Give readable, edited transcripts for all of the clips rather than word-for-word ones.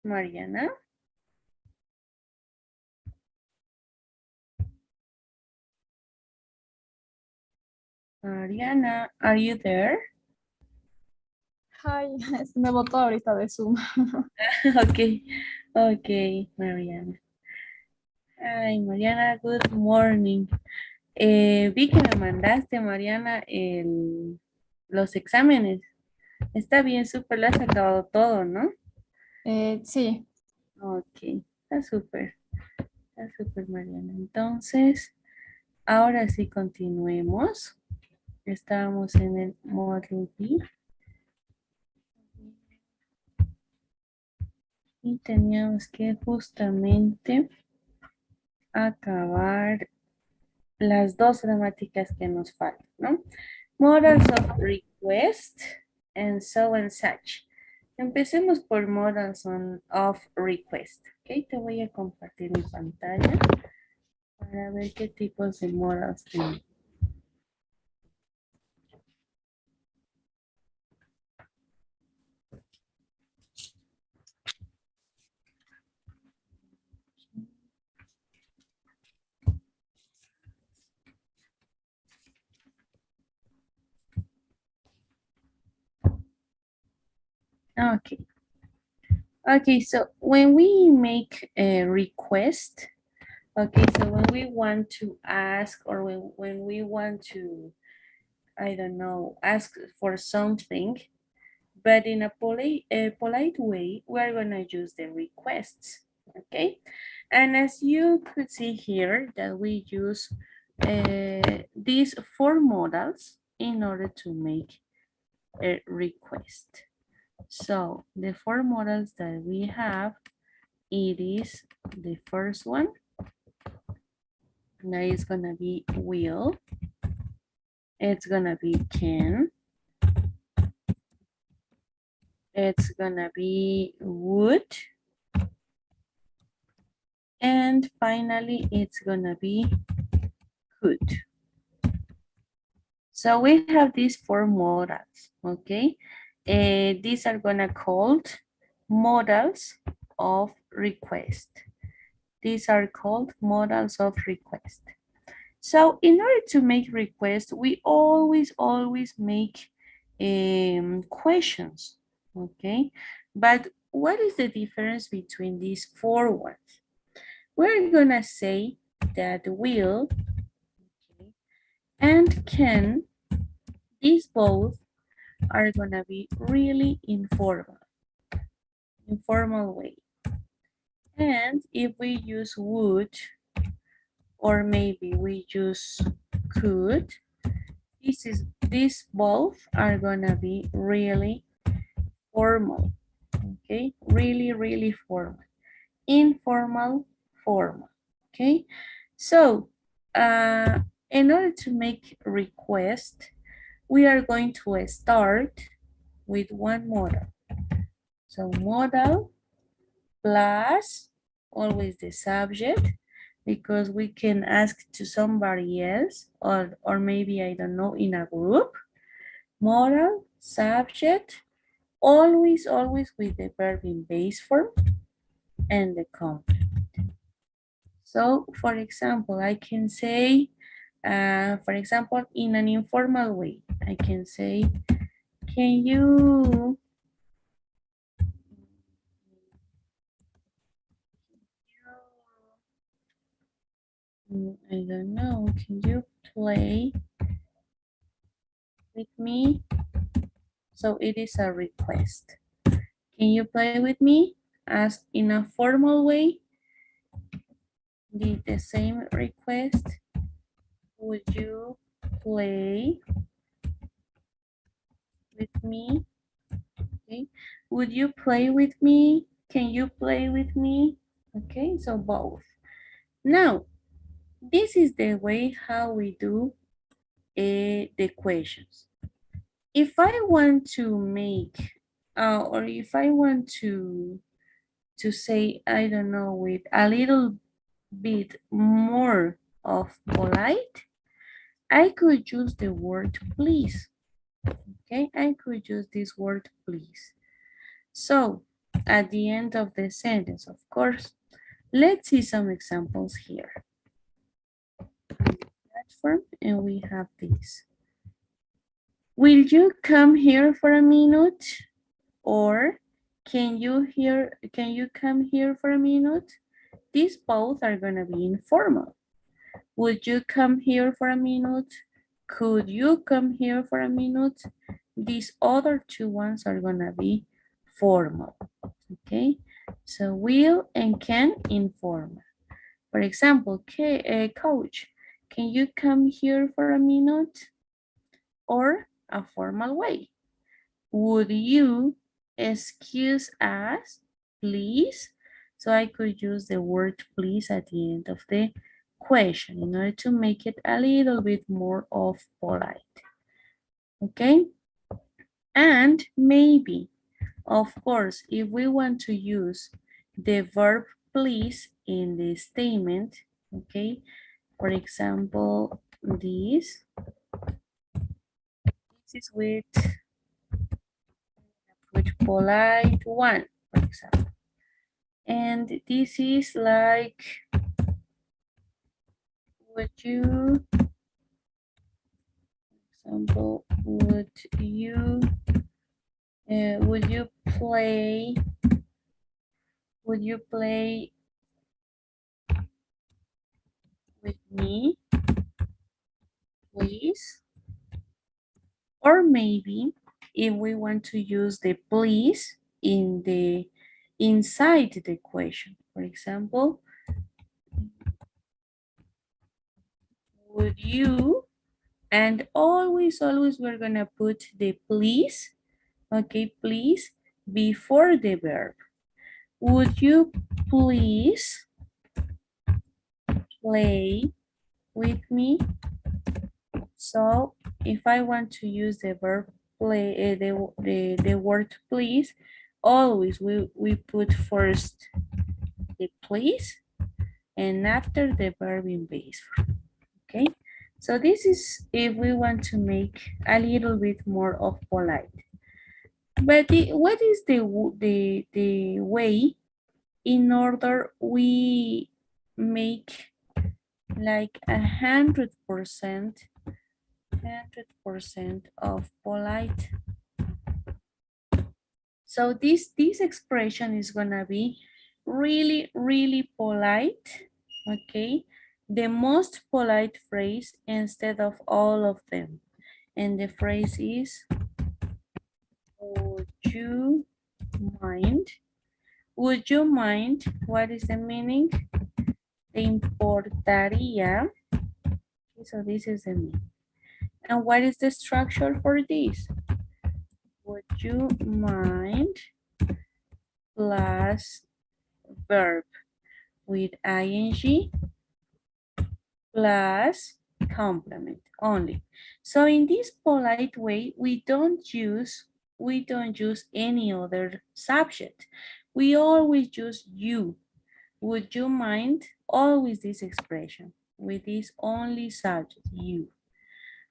Mariana. Mariana, are you there? Hi, me botó ahorita de Zoom. Okay, okay, Mariana. Hi, Mariana, good morning. Vi que me mandaste, Mariana, los exámenes. Está bien, súper, lo has acabado todo, ¿no? Sí, Ok, está súper, Mariana. Entonces, ahora sí continuemos. Estábamos en el módulo B y teníamos que justamente acabar las dos gramáticas que nos faltan, ¿no? Modals of request and so and such. Empecemos por of request. Ok, te voy a compartir mi pantalla para ver qué tipos de modals tengo. Okay. Okay, so when we make a request, okay, so when we want to ask or when we want to, I don't know, ask for something, but in a polite way, we're gonna use the requests, okay? And as you could see here that we use these four modals in order to make a request. So the four models that we have, it is the first one, that is gonna be will, it's gonna be can, it's gonna be would, and finally it's gonna be could. So we have these four modals, okay? These are gonna called modals of request. These are called modals of request. So in order to make requests, we always make questions, okay? But what is the difference between these four ones? We're gonna say that will, okay, and can, these both are gonna be really informal way. And if we use would, or maybe we use could, these both are gonna be really formal, okay? Really formal. Informal, formal, okay? So, in order to make request, we are going to start with one model. So model plus always the subject, because we can ask to somebody else or maybe, I don't know, in a group. Model, subject, always with the verb in base form and the complement. So for example, I can say, for example, in an informal way, I can say, can you I don't know, can you play with me? So it is a request. Can you play with me? Ask in a formal way. The same request. Would you play with me? Okay. Would you play with me? Can you play with me? Okay, so both. Now, this is the way how we do the questions. If I want to make, or if I want to say, I don't know, with a little bit more of polite, I could use the word please. Okay, I could use this word please. So at the end of the sentence, of course. Let's see some examples here. Platform, and we have this. Will you come here for a minute? Or can you come here for a minute? These both are gonna be informal. Would you come here for a minute? Could you come here for a minute? These other two ones are gonna be formal, okay? So will and can, informal. For example, coach, can you come here for a minute? Or a formal way. Would you excuse us, please? So I could use the word please at the end of the question in order to make it a little bit more of polite. Okay? And maybe, of course, if we want to use the verb please in the statement, okay? For example, this is with polite one, for example. And this is like, would you, for example, would you play, with me, please? Or maybe if we want to use the please inside the question. For example, would you, and always we're gonna put the please, okay, please, before the verb. Would you please play with me? So if I want to use the verb play, the word please, always we put first the please and after the verb in base form, okay? So this is if we want to make a little bit more of polite. But what is the way in order we make like 100% of polite? So this expression is gonna be really polite, okay? The most polite phrase instead of all of them. And the phrase is, would you mind? Would you mind? What is the meaning? Te importaría. Okay, so this is the meaning. And what is the structure for this? Would you mind plus verb with ing plus complement only. So in this polite way, we don't use any other subject. We always use you. Would you mind? Always this expression with this only subject, you.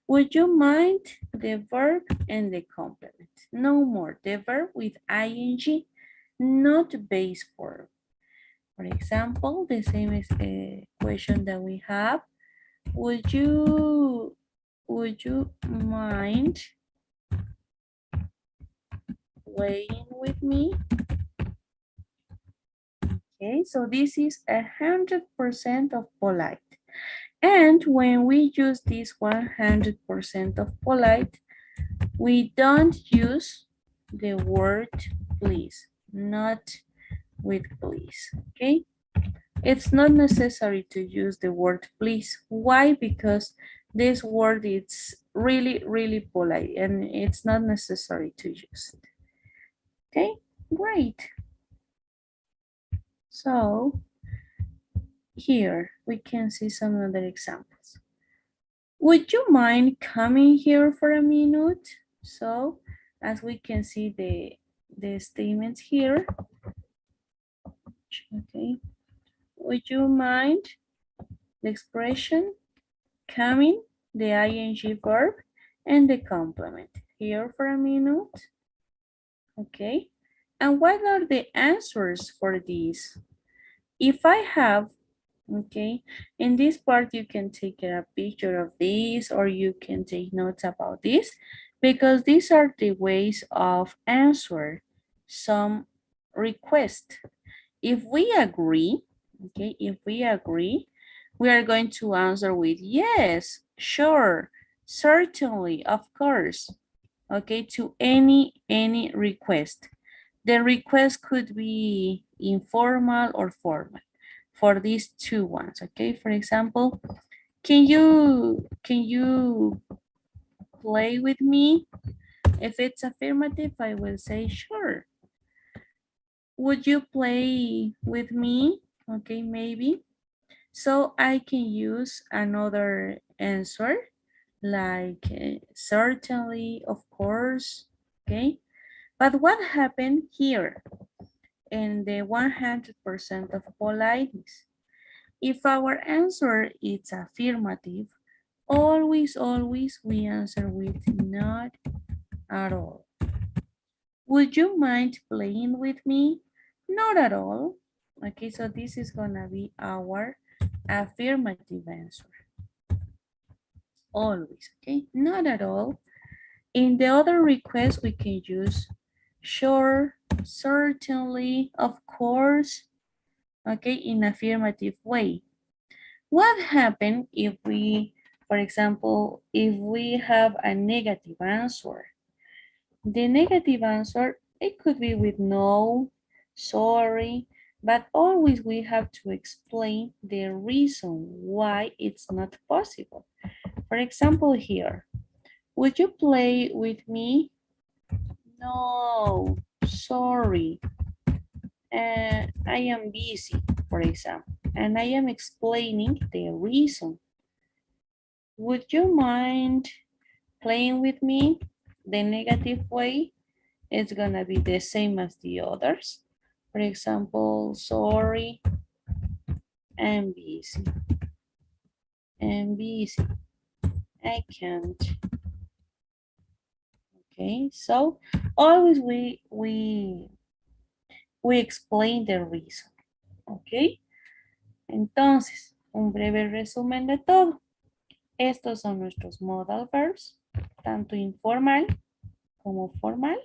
Would you mind the verb and the complement? No more. The verb with ing, not base form. For example, the same is a question that we have. Would you mind playing with me? Okay, so this is 100% of polite. And when we use this 100% of polite, we don't use the word please, not with please, okay? It's not necessary to use the word please. Why? Because this word is really polite and it's not necessary to use it. Okay, great. So here we can see some other examples. Would you mind coming here for a minute? So as we can see the statements here. Okay. Would you mind the expression coming, the ing verb, and the complement. Here for a minute. Okay. And what are the answers for this? If I have, okay, in this part you can take a picture of this or you can take notes about this because these are the ways of answer some request. If we agree, okay, if we agree, we are going to answer with yes, sure, certainly, of course, okay, to any request. The request could be informal or formal for these two ones, okay? For example, can you play with me? If it's affirmative, I will say sure. Would you play with me? Okay, maybe. So I can use another answer like certainly, of course, okay? But what happened here in the 100% of politeness? If our answer is affirmative, always we answer with not at all. Would you mind playing with me? Not at all. Okay, so this is gonna be our affirmative answer. Always, okay? Not at all. In the other request, we can use sure, certainly, of course, okay, in affirmative way. What happens if we, for example, if we have a negative answer? The negative answer, it could be with no, sorry, but always we have to explain the reason why it's not possible. For example, here, would you play with me? No, sorry. I am busy, for example, and I am explaining the reason. Would you mind playing with me? The negative way is gonna be the same as the others. For example, sorry, I'm busy. I'm busy. I can't. Okay, so always we explain the reason. Okay, entonces, un breve resumen de todo. Estos son nuestros modal verbs, tanto informal como formal,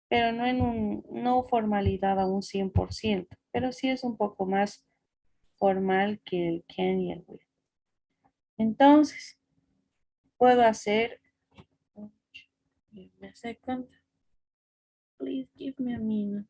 pero no en no formalidad a un 100%, pero sí es un poco más formal que el can y el will. Entonces, puedo hacer, give me a second, please give me a minute.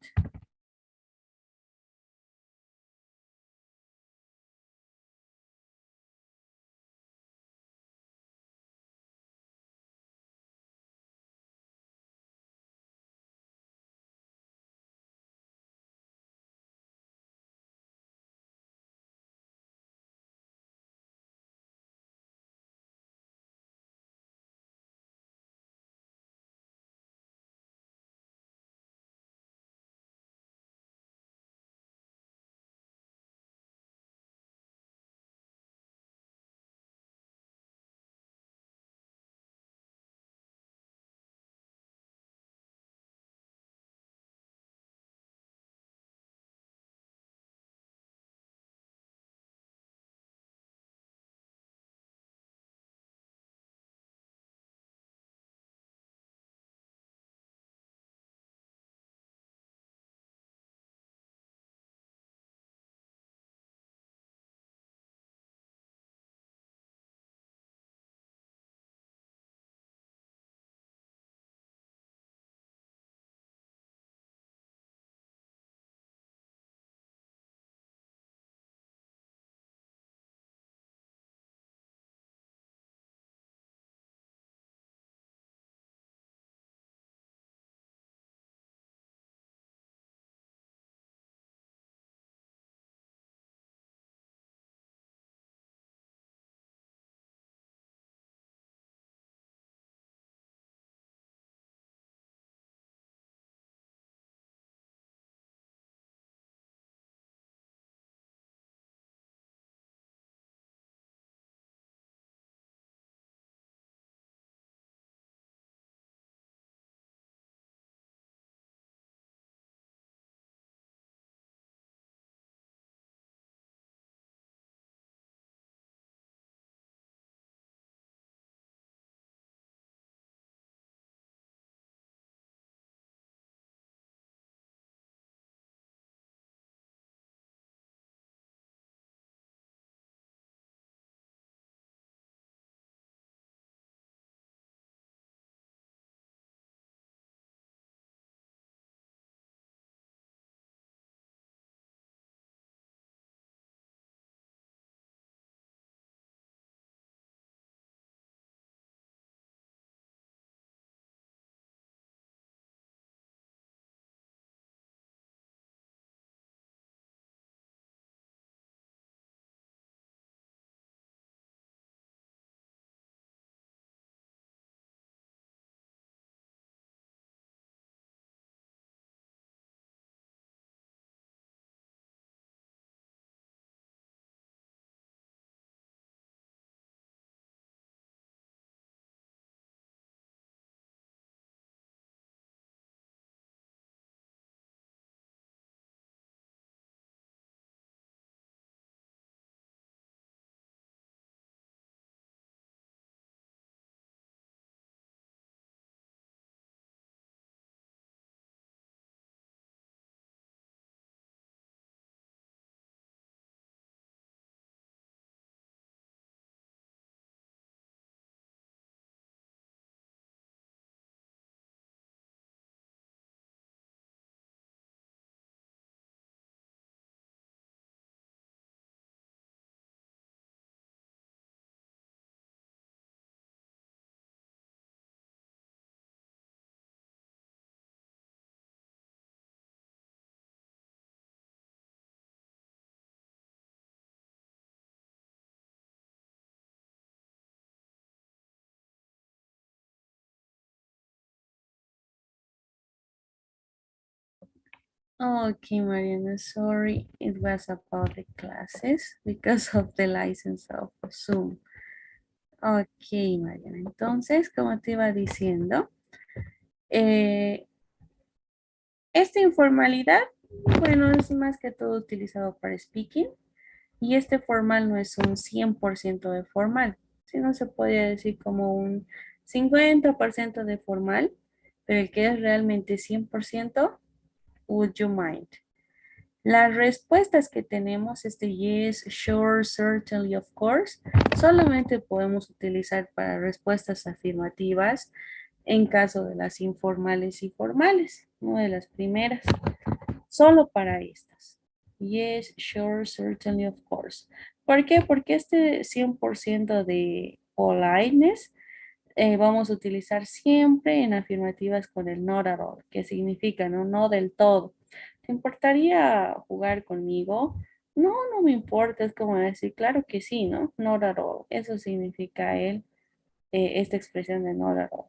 Okay, Mariana, sorry. It was about the classes because of the license of Zoom. Ok, Mariana. Entonces, como te iba diciendo, eh, esta informalidad, bueno, es más que todo utilizado para speaking y este formal no es un 100% de formal, sino se podría decir como un 50% de formal, pero el que es realmente 100%, would you mind? Las respuestas que tenemos, este yes, sure, certainly, of course, solamente podemos utilizar para respuestas afirmativas en caso de las informales y formales, no de las primeras, solo para estas. Yes, sure, certainly, of course. ¿Por qué? Porque este 100% de politeness vamos a utilizar siempre en afirmativas con el not at all, que significa no, no del todo. ¿Te importaría jugar conmigo? No, no me importa, es como decir, claro que sí, ¿no? Not at all. Eso significa esta expresión de not at all.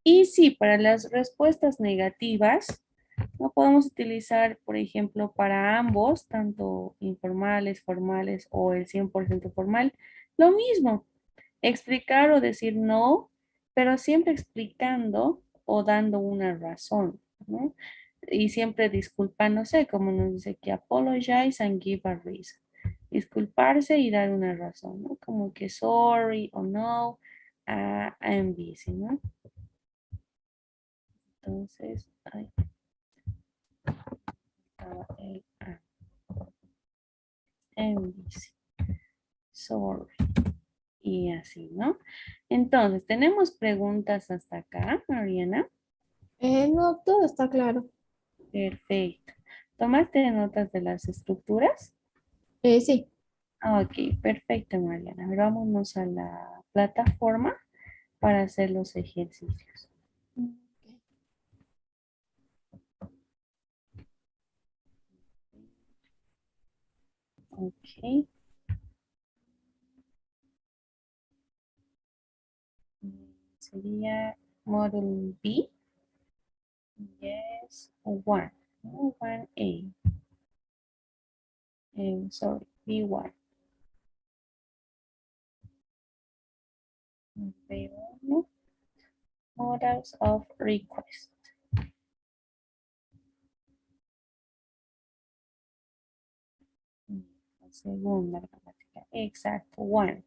Y sí, para las respuestas negativas, no podemos utilizar, por ejemplo, para ambos, tanto informales, formales o el 100% formal, lo mismo explicar o decir no, pero siempre explicando o dando una razón, ¿no? Y siempre disculpándose, como nos dice aquí, apologize and give a reason. Disculparse y dar una razón, ¿no? Como que sorry o no, I'm busy, ¿no? Entonces, ahí estaba el I'm busy, sorry, y así, ¿no? Entonces, ¿tenemos preguntas hasta acá, Mariana? No, todo está claro. Perfecto. ¿Tomaste notas de las estructuras? Sí. Ok, perfecto, Mariana. Ahora vámonos a la plataforma para hacer los ejercicios. Ok. Sería model B. Yes, one. No, 1A. Sorry, B1. B1. Models of request. Segunda gramática. Exacto, one.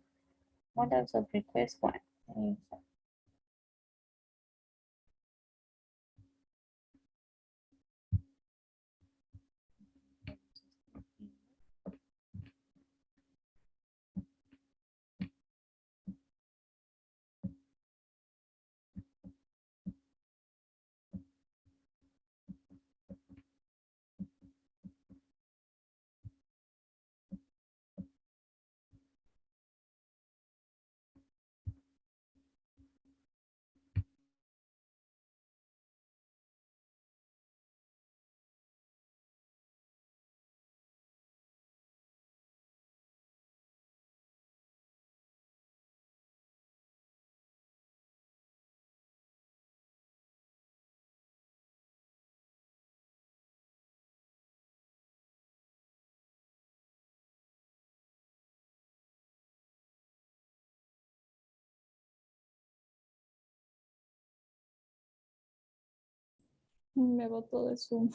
Models of request, one. Exacto. Me botó de Zoom.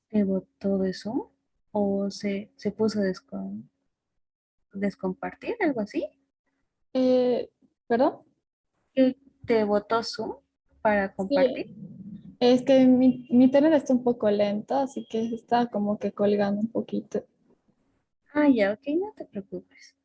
¿Te botó de Zoom? ¿O se puso a descompartir, algo así? ¿Perdón? ¿Que te botó Zoom para compartir? Sí, es que mi internet está un poco lento, así que está como que colgando un poquito. Ah, ya, ok, no te preocupes.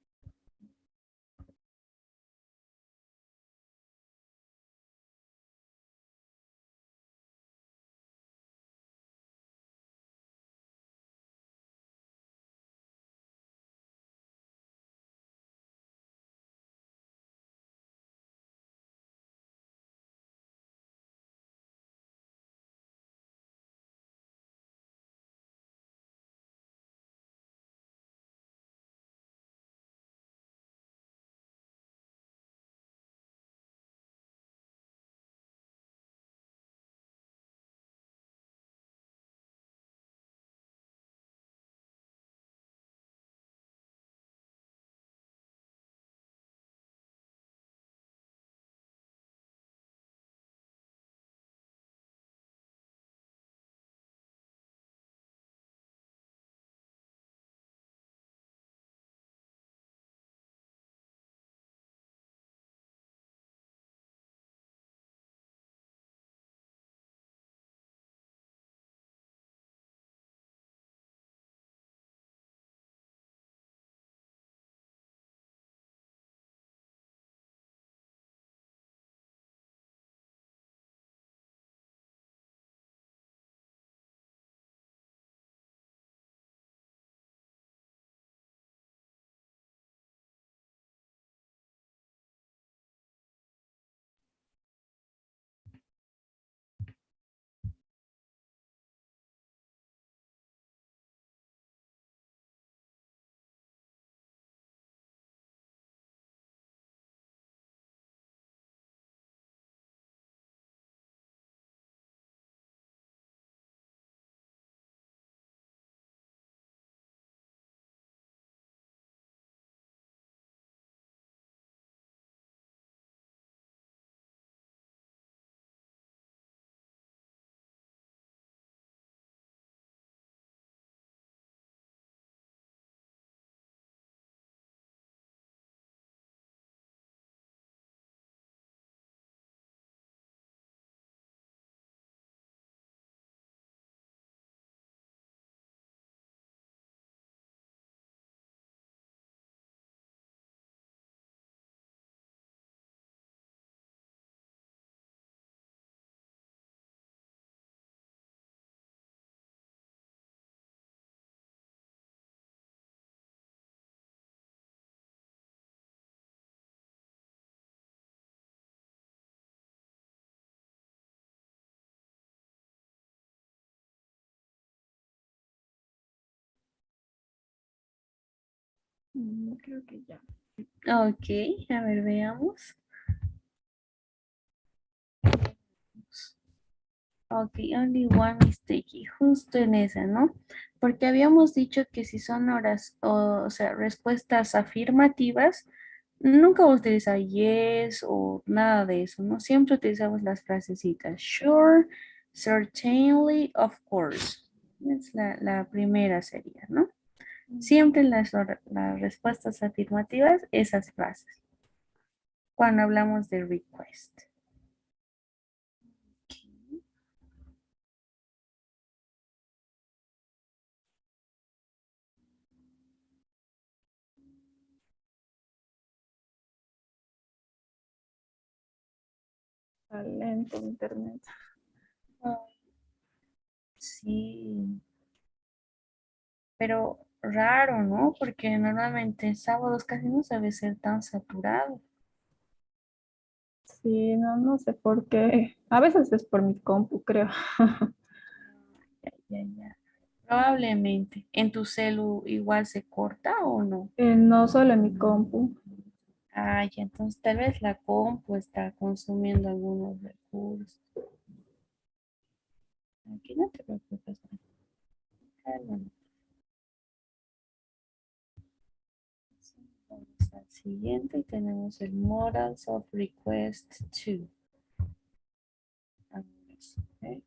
Creo que ya. Ok, a ver, veamos. Ok, only one mistake. Y justo en esa, ¿no? Porque habíamos dicho que si son horas, o sea, respuestas afirmativas, nunca utiliza yes o nada de eso, ¿no? Siempre utilizamos las frasecitas sure, certainly, of course. Es la primera sería, ¿no? Siempre en las respuestas afirmativas, esas frases. Cuando hablamos de request. Está lento el internet. Ah, sí, pero raro, ¿no? Porque normalmente sábados casi no sabe ser tan saturado. Sí, no, no sé por qué. A veces es por mi compu, creo. Ya, ya, ya. Probablemente. ¿En tu celu igual se corta o no? No solo en mi compu. Ah, ya, entonces tal vez la compu está consumiendo algunos recursos. Aquí no te preocupes. Cálmate. Vamos al siguiente y tenemos el Modals of Request 2. ¿Ok?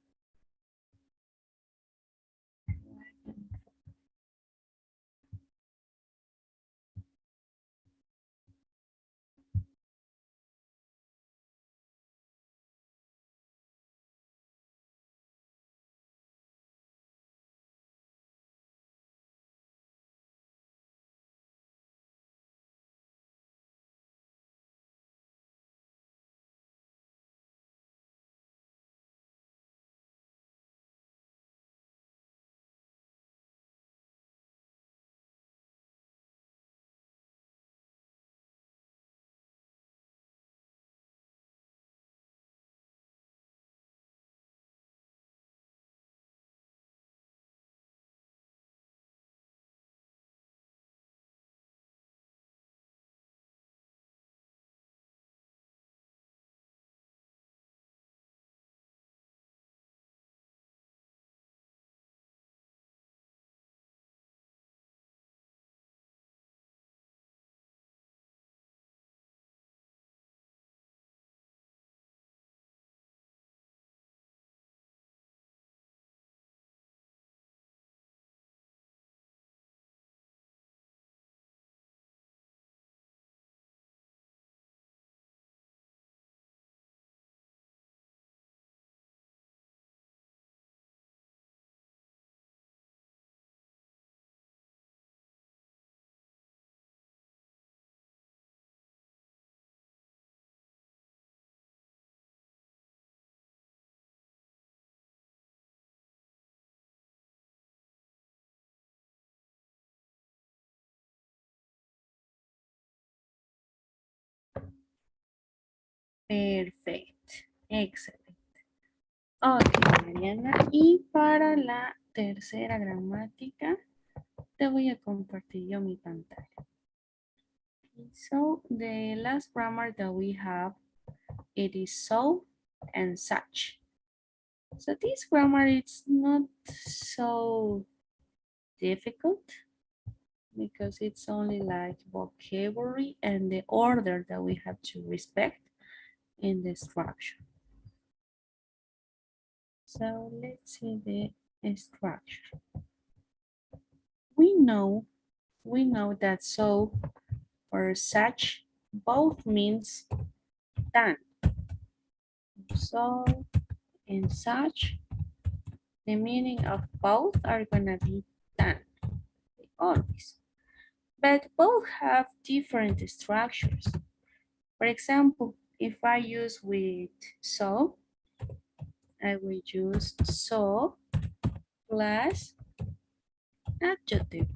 Perfecto. Excelente. Ok, Mariana. Y para la tercera gramática, te voy a compartir yo mi pantalla. So, the last grammar that we have, it is so and such. So this grammar is not so difficult because it's only like vocabulary and the order that we have to respect in the structure. So let's see the structure. We know, we know that so or such both means than. So and such, the meaning of both are gonna be than, always. But both have different structures. For example, if I use with so, I will use so plus adjective.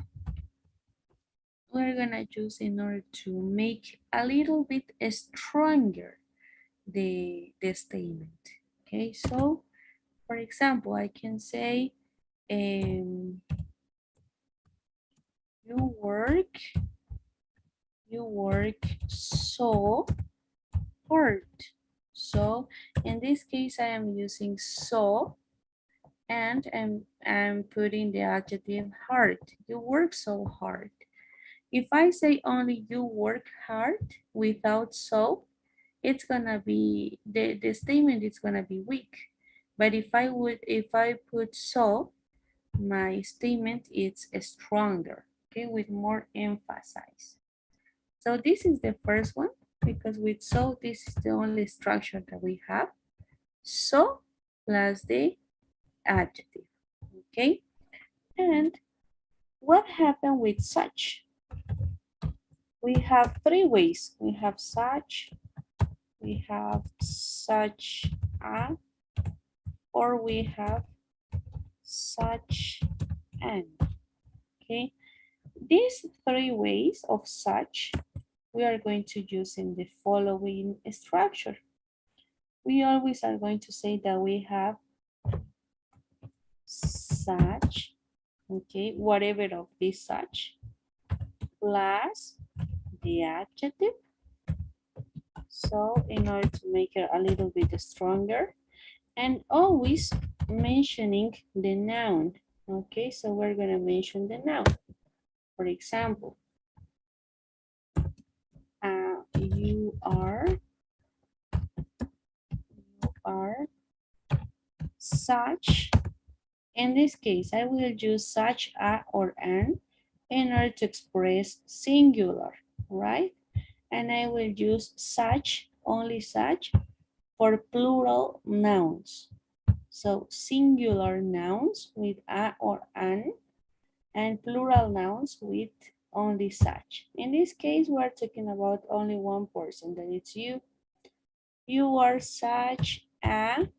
We're gonna use in order to make a little bit stronger the statement. Okay, so for example, I can say you work You work so hard. So in this case, I am using so and I'm putting the adjective hard. You work so hard. If I say only you work hard without so, it's gonna be the statement is gonna be weak. But if I put so, my statement is stronger, okay, with more emphasis. So this is the first one because with so this is the only structure that we have. So plus the adjective, okay? And what happened with such? We have three ways. We have such, we have such a, or we have such an, okay? These three ways of such we are going to use in the following structure. We always are going to say that we have such, okay, whatever of this such, plus the adjective. So in order to make it a little bit stronger, and always mentioning the noun. Okay, so we're gonna mention the noun. For example, you are such. In this case, I will use such a or an in order to express singular, right? And I will use such, only such, for plural nouns. So singular nouns with a or an, and plural nouns with only such. In this case, we're talking about only one person, that it's you. You are such a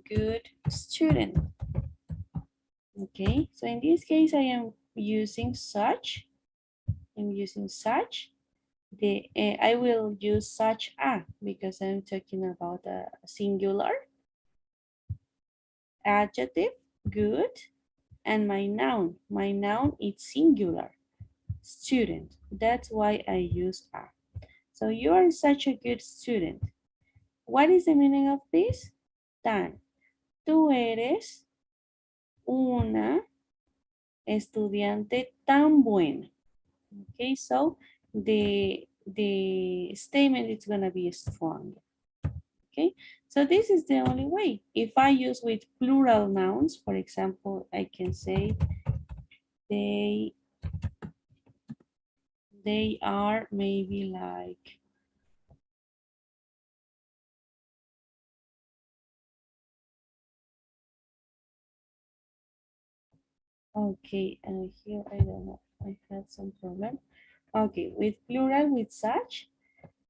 good student. Okay, so in this case, I am using such. I'm using such. I will use such a because I'm talking about a singular adjective, good, and my noun. My noun is singular, student. That's why I use a. So you are such a good student. What is the meaning of this? Tan. Tú eres una estudiante tan buena. Okay, so the statement is gonna be strong. Okay, so this is the only way. If I use with plural nouns, for example, I can say they are maybe like okay, and here I don't know, I had some problem. Okay, with plural with such,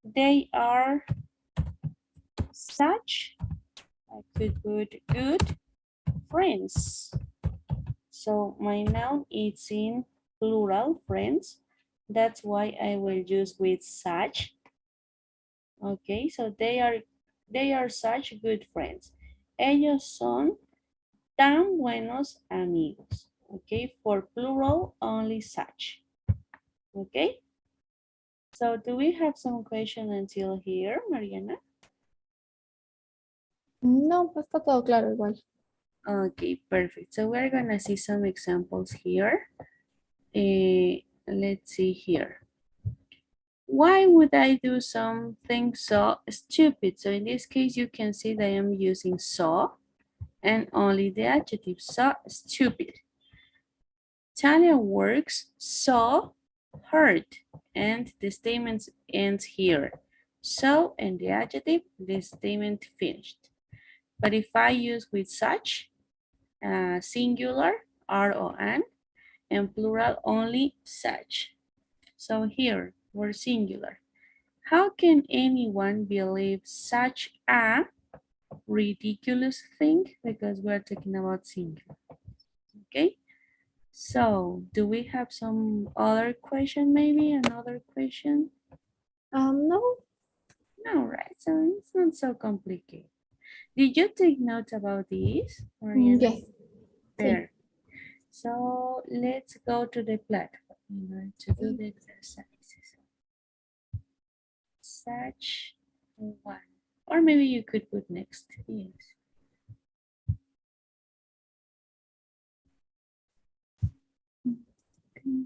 they are such, I could put good friends. So my noun is in plural, friends. That's why I will use with such. Okay, so they are such good friends. Ellos son tan buenos amigos. Okay, for plural, only such. Okay, so do we have some question until here, Mariana? No, pues está todo claro igual. Okay, perfect. So we're gonna see some examples here. Let's see here. Why would I do something so stupid? So in this case, you can see that I am using so and only the adjective so stupid. Talia works so hard and the statement ends here. So and the adjective, the statement finished. But if I use with such, singular, R-O-N, and plural only such. So here, we're singular. How can anyone believe such a ridiculous thing? Because we're talking about singular. Okay, so do we have some other question, maybe another question? No. No, right, so it's not so complicated. Did you take note about this, Mariana? Yes. Sí. There. So let's go to the platform. in order to do the exercises. Such one. Or maybe you could put next. Yes. Okay.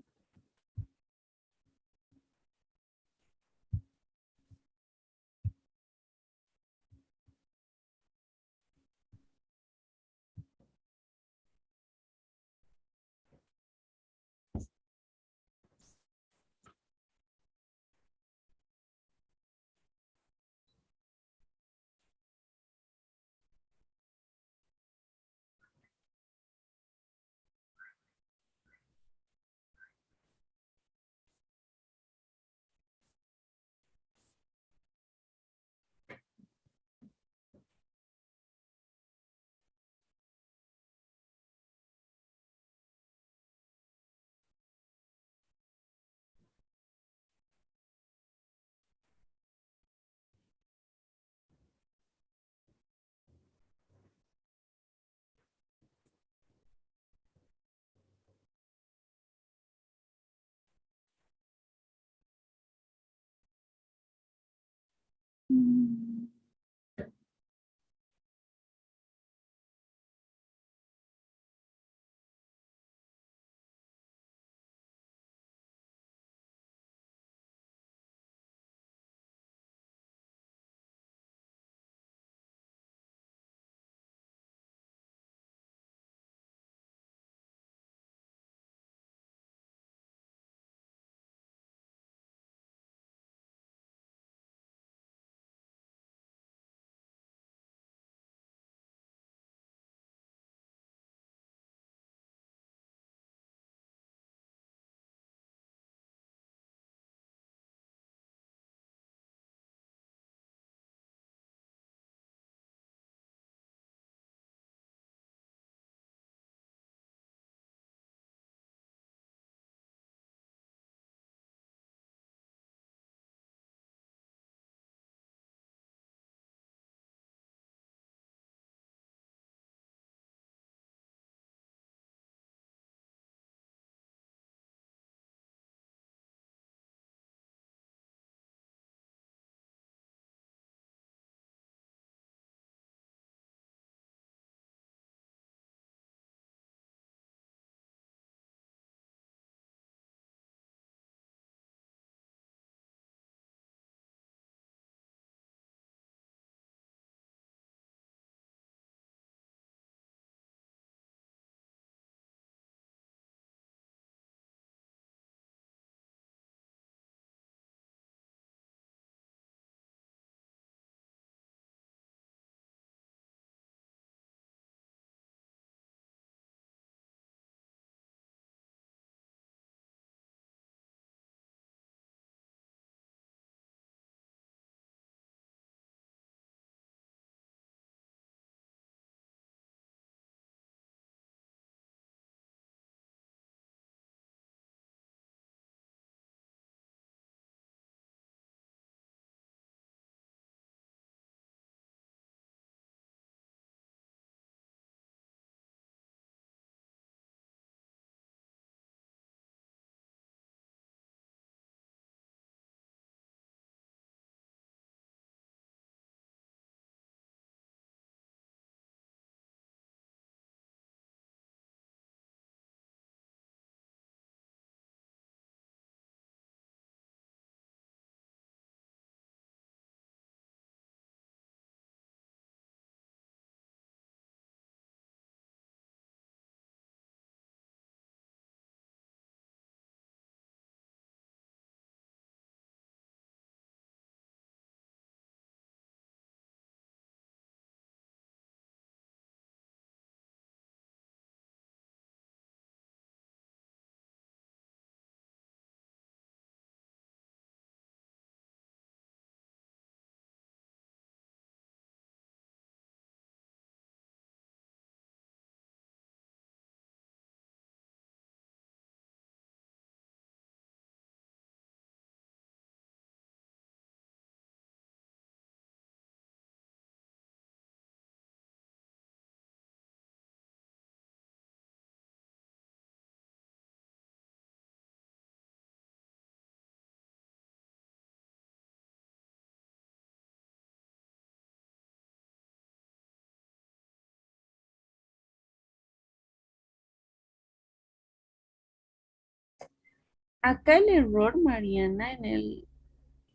Acá el error, Mariana, en el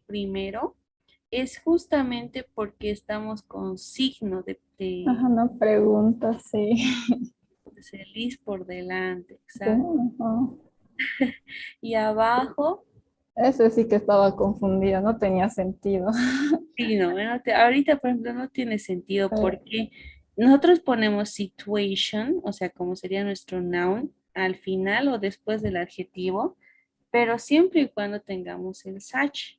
primero, es justamente porque estamos con signo Ajá, no pregunta, sí. de feliz por delante, Sí, exacto. ajá. Y abajo, Ese sí que estaba confundido, no tenía sentido. sí, no, ahorita, por ejemplo, no tiene sentido Eh, porque nosotros ponemos situation, o sea, como sería nuestro noun, al final o después del adjetivo, pero siempre y cuando tengamos el such.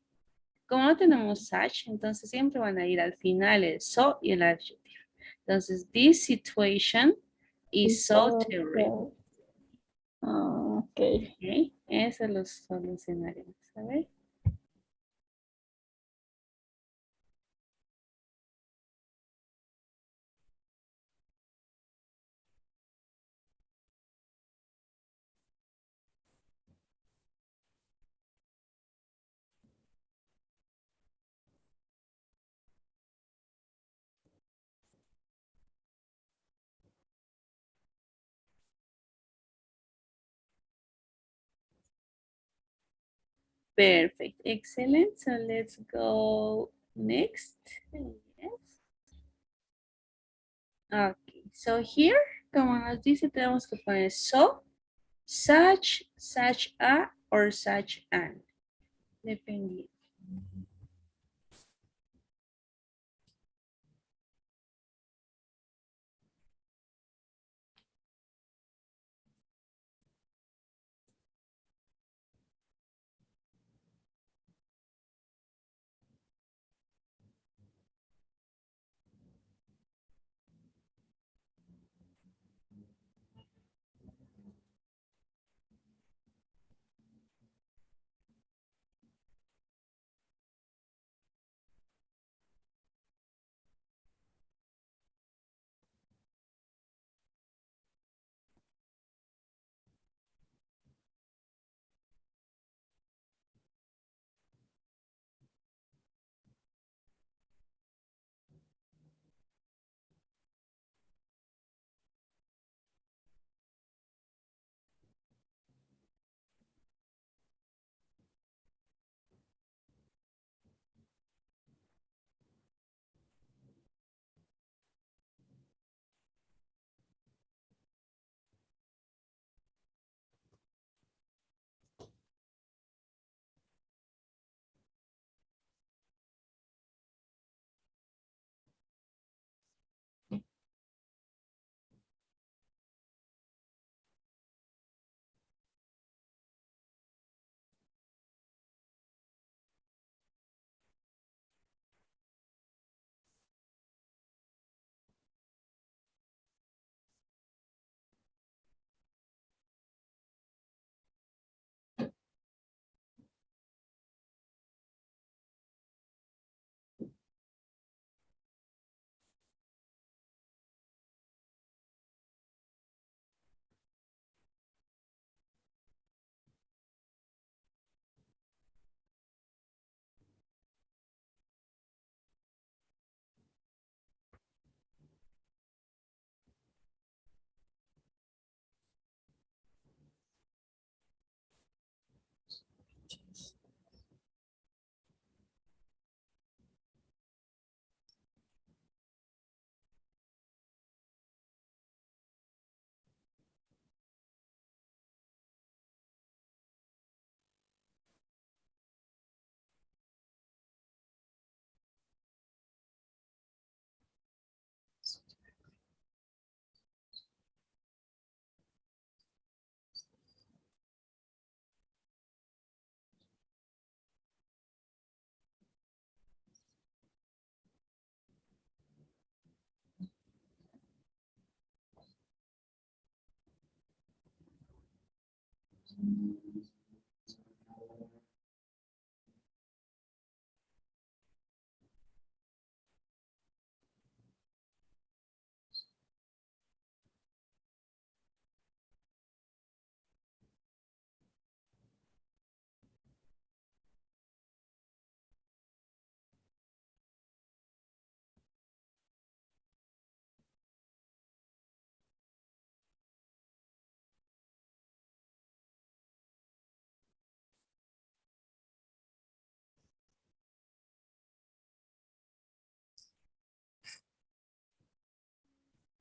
Como no tenemos such, entonces siempre van a ir al final el so y el adjetivo. Entonces, this situation is so hizo, terrible. ok. ¿Ok? Esos los solucionaremos. A ver. Perfect. Excellent. So let's go next. Yes. Okay. So here, como nos dice, tenemos que poner so, such a, or such an. Dependiendo.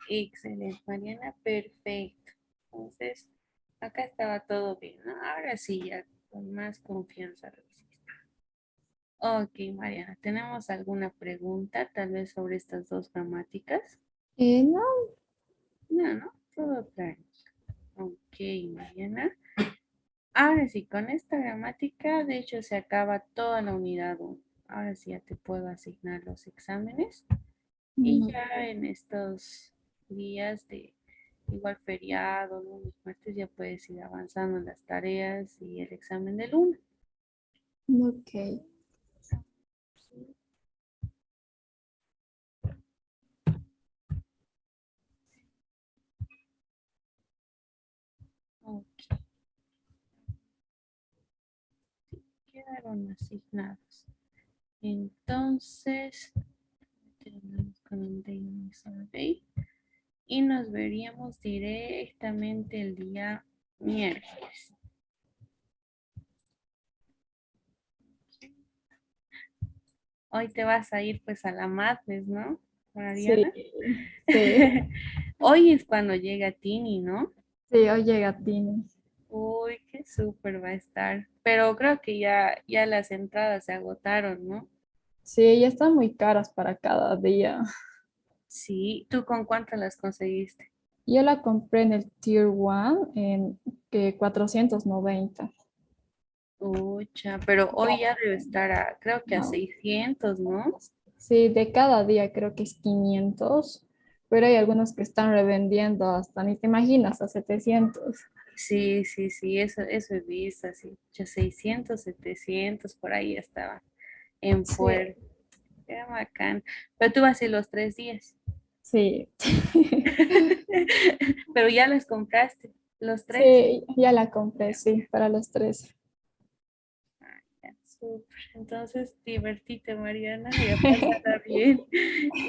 Excelente, Mariana, perfecto. Entonces, acá estaba todo bien, ¿no? Ahora sí, ya con más confianza lo hiciste. Ok, Mariana, ¿tenemos alguna pregunta tal vez sobre estas dos gramáticas? No, No, no, todo tranquilo. Ok, Mariana. Ahora sí, con esta gramática, de hecho, se acaba toda la unidad 1. Ahora sí ya te puedo asignar los exámenes. Y no, ya en estos días de igual feriado, lunes, martes, ya puedes ir avanzando en las tareas y el examen de lunes. ok. Ok, quedaron asignados. Entonces, terminamos con el daily survey y nos veríamos directamente el día miércoles. Hoy te vas a ir pues a la Madness, ¿no, Sí, Mariana? sí, Hoy es cuando llega Tini, ¿no? sí, hoy llega Tini. Uy, qué súper va a estar. Pero creo que ya las entradas se agotaron, ¿no? Sí, ya están muy caras para cada día. Sí, ¿tú con cuánto las conseguiste? Yo la compré en el Tier 1 en 490. Ucha, pero hoy ya debe estar a, creo que a No, 600, ¿no? sí, de cada día creo que es 500, pero hay algunos que están revendiendo hasta, ni te imaginas, a 700. Sí, sí, sí, eso he visto, así, ya 600, 700, por ahí estaba en Sí, fuerte. Qué bacán. Pero tú vas a ir los 3 días. sí. Pero ya las compraste, los tres. Sí, ya la compré, sí, para los tres. Ya, súper. Entonces, divertite, Mariana, y a pasarla bien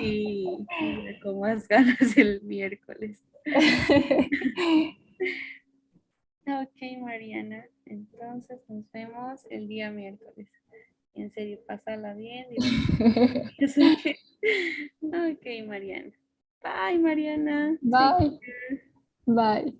y ya con más ganas el miércoles. Ok, Mariana. Entonces, nos vemos el día miércoles. En serio, pasarla bien, divertirte. Yo sé que... Ok, Mariana. Bye, Mariana. Take Bye, bye.